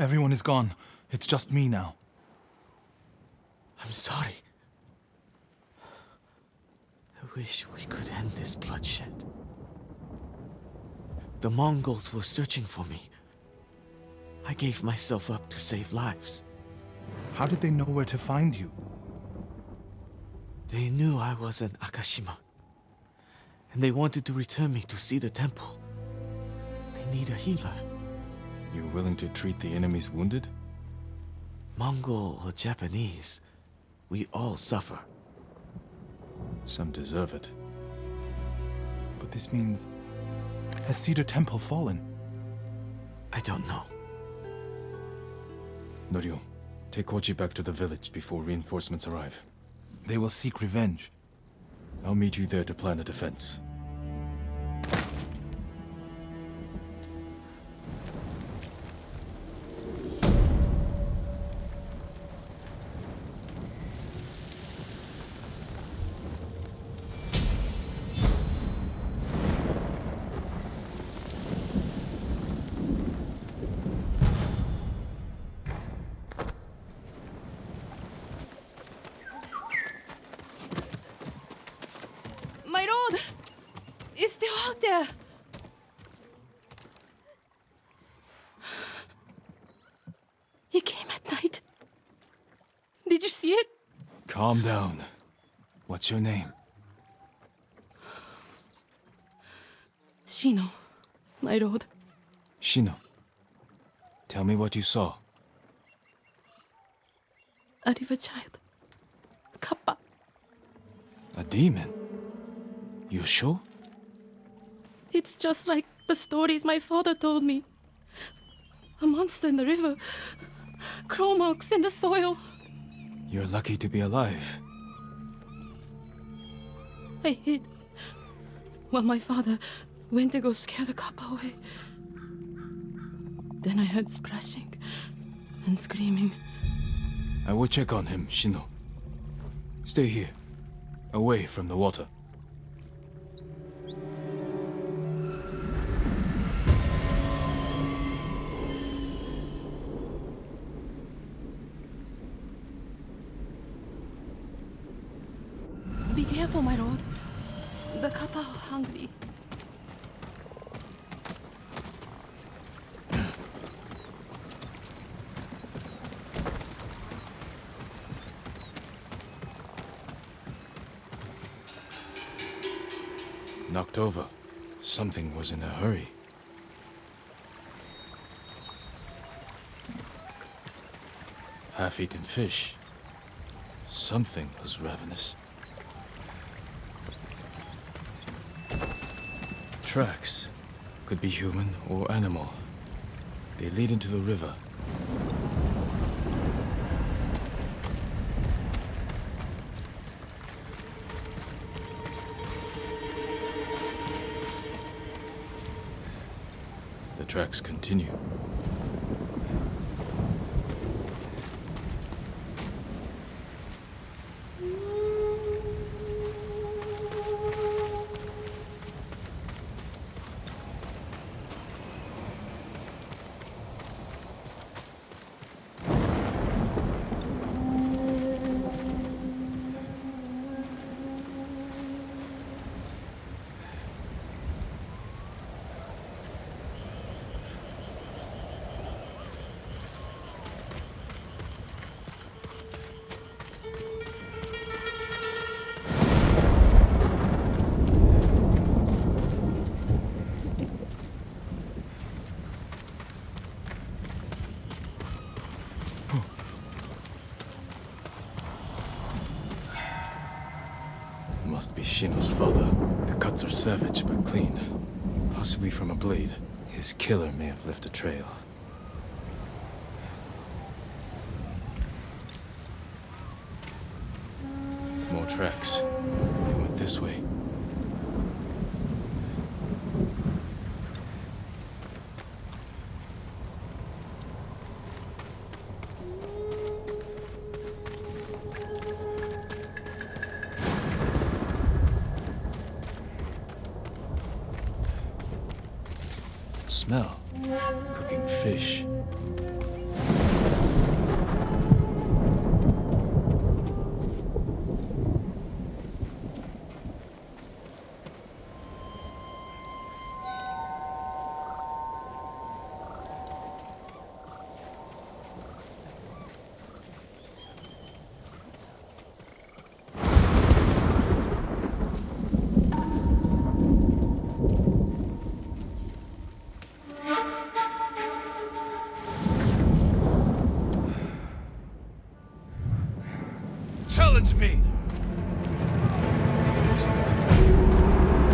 Everyone is gone. It's just me now. I'm sorry. I wish we could end this bloodshed. The Mongols were searching for me. I gave myself up to save lives. How did they know where to find you? They knew I was in Akashima, and they wanted to return me to see the temple. They need a healer. You're willing to treat the enemy's wounded? Mongol or Japanese, we all suffer. Some deserve it. But this means... has Cedar Temple fallen? I don't know. Norio, take Kochi back to the village before reinforcements arrive. They will seek revenge. I'll meet you there to plan a defense. My road is still out there. He came at night. Did you see it? Calm down. What's your name? Shino, my lord. Shino. Tell me what you saw. A river child. Kappa. A demon? You sure? It's just like the stories my father told me. A monster in the river. Claw marks in the soil. You're lucky to be alive. I hid while my father went to go scare the Kappa away. Then I heard splashing and screaming. I will check on him, Shino. Stay here, away from the water. Be careful, my lord. The Kappa are hungry. Knocked over. Something was in a hurry. Half-eaten fish. Something was ravenous. Tracks. Could be human or animal. They lead into the river. The tracks continue. Must be Shino's father. The cuts are savage but clean. Possibly from a blade. His killer may have left a trail. More tracks. They went this way. Smell. Cooking fish. challenge me? Wasn't a company.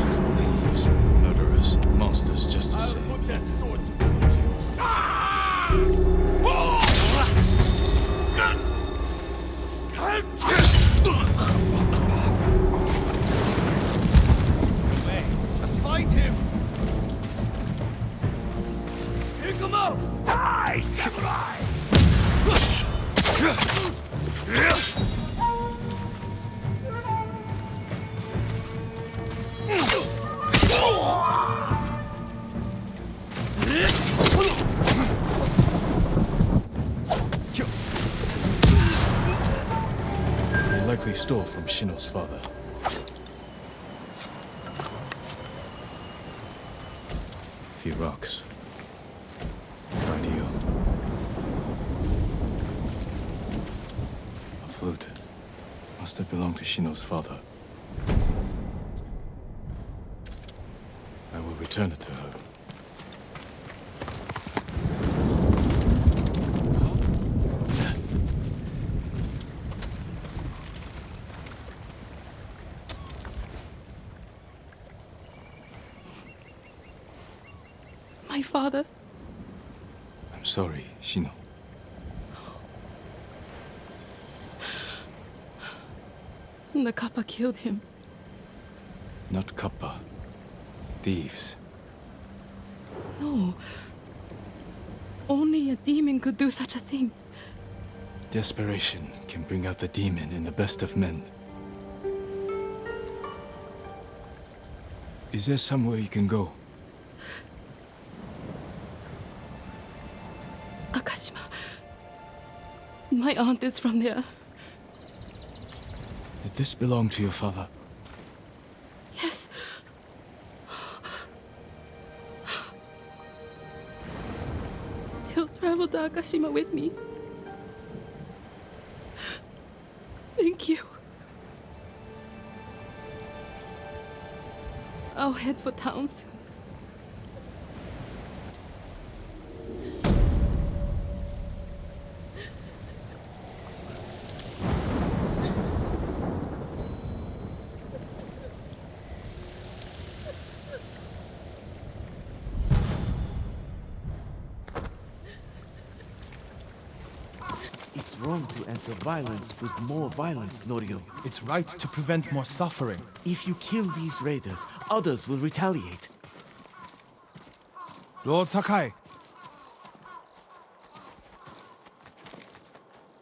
Just thieves, murderers, monsters just the same. I'll put that sword to good use. Way to fight him! Pick him up! Die, samurai! They likely stole from Shino's father. A few rocks. Radio. A flute. Must have belonged to Shino's father. I will return it to her. My father. I'm sorry, Shino. The Kappa killed him. Not Kappa. Thieves. No. Only a demon could do such a thing. Desperation can bring out the demon in the best of men. Is there somewhere you can go? Akashima. My aunt is from there. Did this belong to your father? Yes. He'll travel to Akashima with me. Thank you. I'll head for town soon. It's wrong to answer violence with more violence, Norio. It's right to prevent more suffering. If you kill these raiders, others will retaliate. Lord Sakai,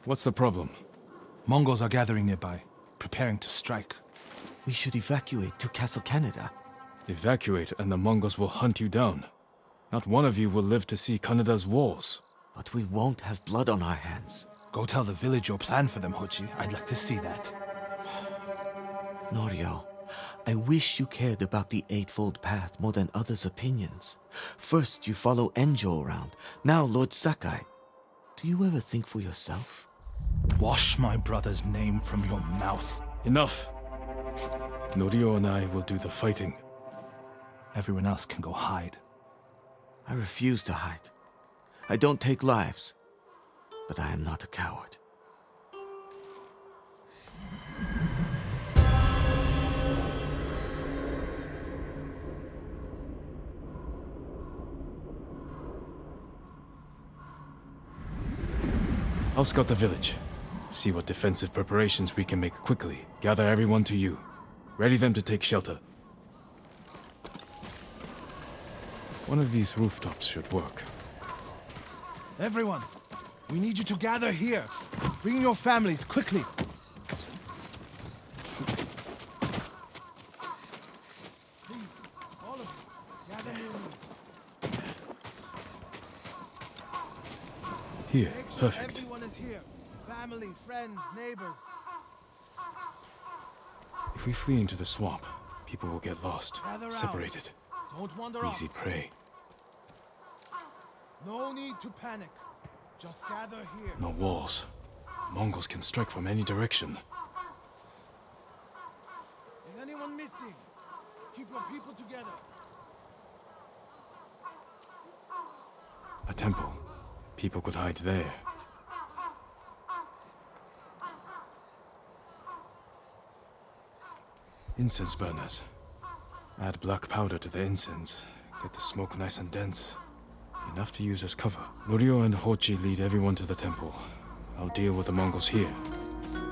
What's the problem? Mongols are gathering nearby, preparing to strike. We should evacuate to Castle Canada. Evacuate and the Mongols will hunt you down. Not one of you will live to see Kanada's walls. But we won't have blood on our hands. Go tell the village your plan for them, Hochi. I'd like to see that. Norio, I wish you cared about the Eightfold Path more than others' opinions. First you follow Enjo around, now Lord Sakai. Do you ever think for yourself? Wash my brother's name from your mouth. Enough! Norio and I will do the fighting. Everyone else can go hide. I refuse to hide. I don't take lives, but I am not a coward. I'll scout the village. See what defensive preparations we can make quickly. Gather everyone to you. Ready them to take shelter. One of these rooftops should work. Everyone, we need you to gather here. Bring your families, quickly. Please, all of you, gather near me. Here, Make sure perfect. everyone is here. Family, friends, neighbors. If we flee into the swamp, people will get lost, Gather separated. Don't wander Easy off. prey. No need to panic. Just gather here. No walls. Mongols can strike from any direction. Is anyone missing? Keep your people together. A temple. People could hide there. Incense burners. Add black powder to the incense. Get the smoke nice and dense. Enough to use as cover. Norio and Hochi lead everyone to the temple. I'll deal with the Mongols here.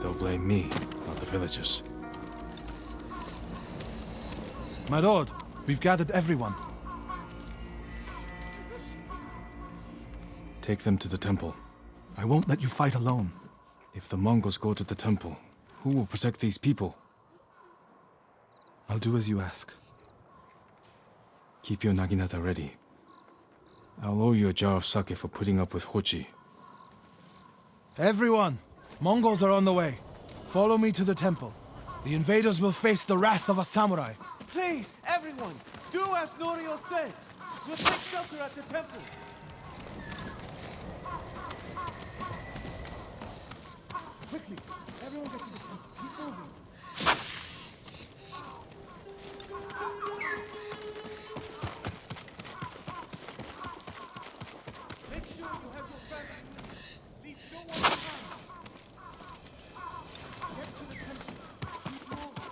They'll blame me, not the villagers. My lord, we've gathered everyone. Take them to the temple. I won't let you fight alone. If the Mongols go to the temple, who will protect these people? I'll do as you ask. Keep your naginata ready. I'll owe you a jar of sake for putting up with Hochi. Everyone! Mongols are on the way. Follow me to the temple. The invaders will face the wrath of a samurai. Please, everyone, do as Norio says. We'll take shelter at the temple. Quickly, everyone get to the temple. Keep moving. Make sure you have your family with you. Leave no one behind. Get to the temple. Keep moving.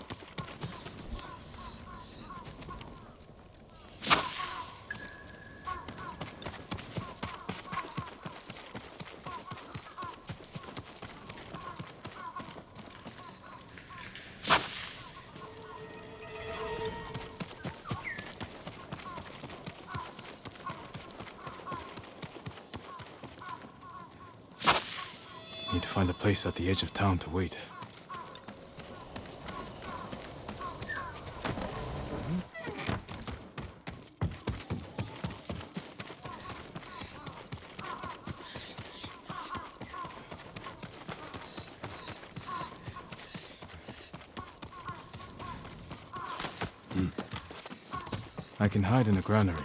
Need to find a place at the edge of town to wait. I can hide in a granary.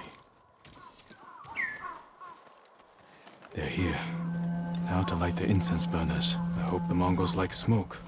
They're here. Now to light the incense burners. I hope the Mongols like smoke.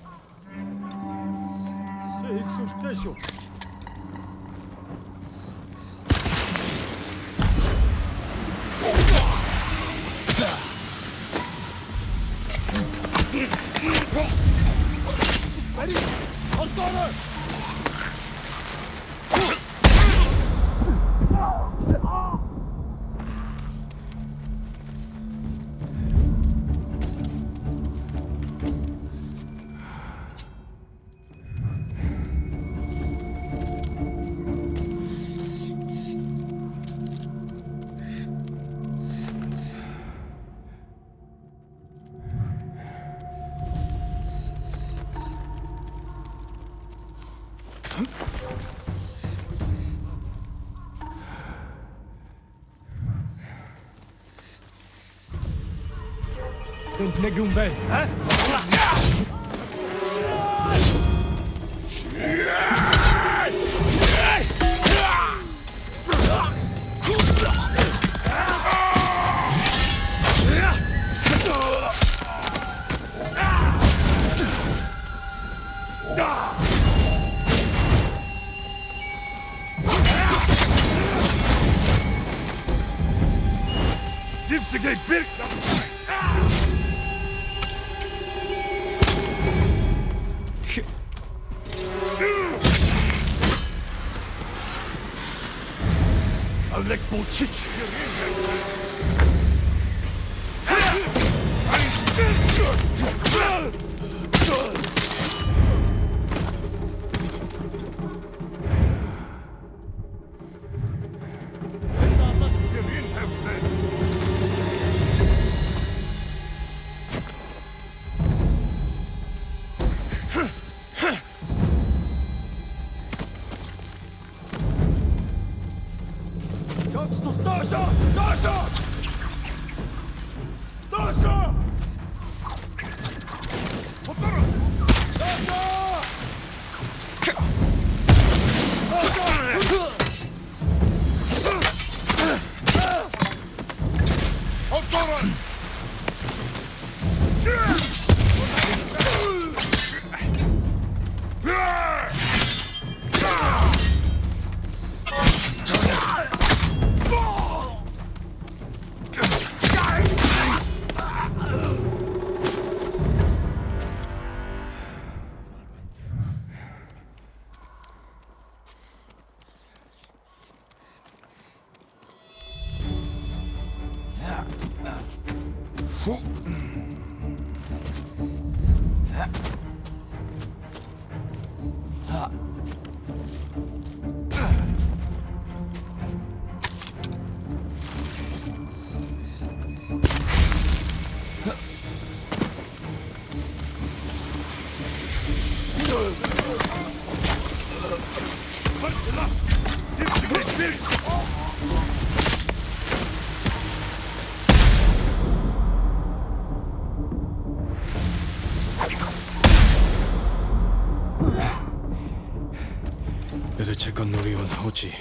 Better check on Norio and Hochi.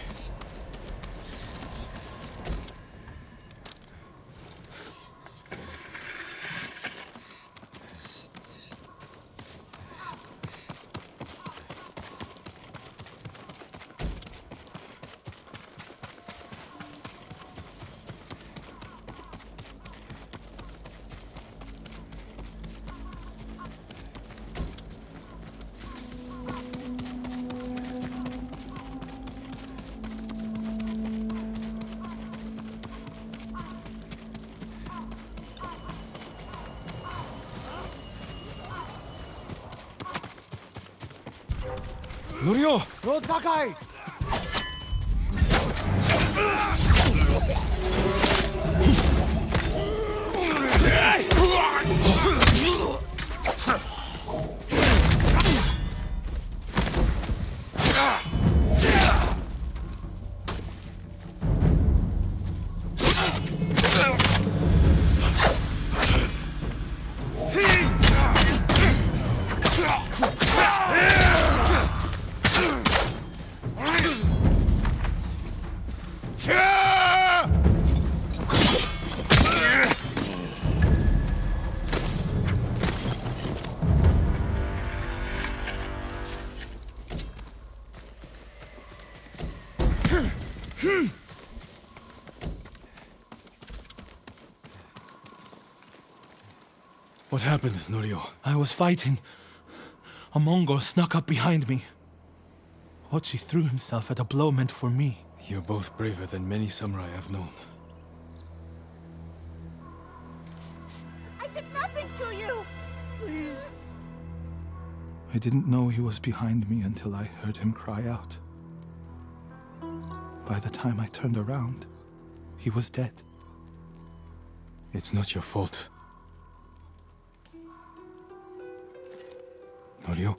Norio! Lord Sakai! What happened, Norio? I was fighting. A Mongol snuck up behind me. Hochi threw himself at a blow meant for me. You're both braver than many samurai I've known. I did nothing to you! Please. I didn't know he was behind me until I heard him cry out. By the time I turned around, he was dead. It's not your fault. Norio?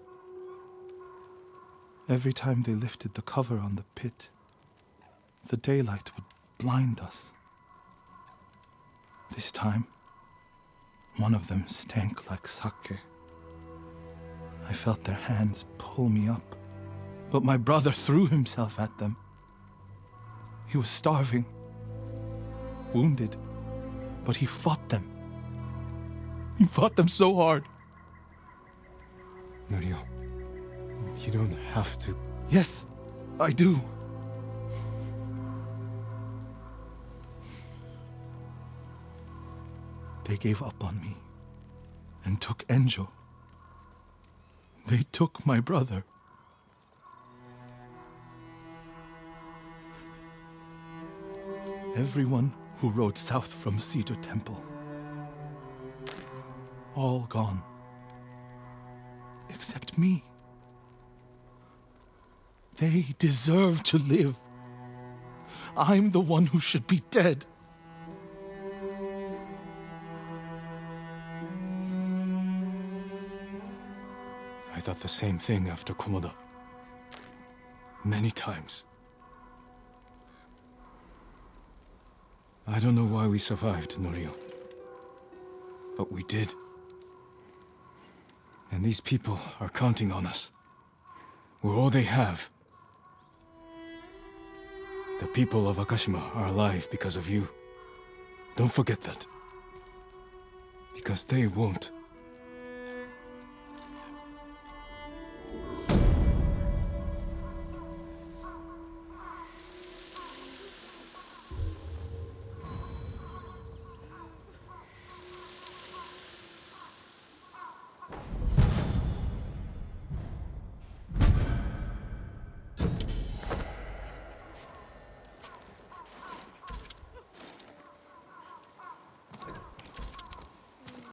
Every time they lifted the cover on the pit, the daylight would blind us. This time, one of them stank like sake. I felt their hands pull me up, but my brother threw himself at them. He was starving, wounded, but he fought them. He fought them so hard. Norio, you don't have to. Yes, I do. They gave up on me and took Enjo. They took my brother. Everyone who rode south from Cedar Temple. All gone. Except me. They deserve to live. I'm the one who should be dead. I thought the same thing after Komoda. Many times. I don't know why we survived, Norio. But we did. And these people are counting on us. We're all they have. The people of Akashima are alive because of you. Don't forget that. Because they won't.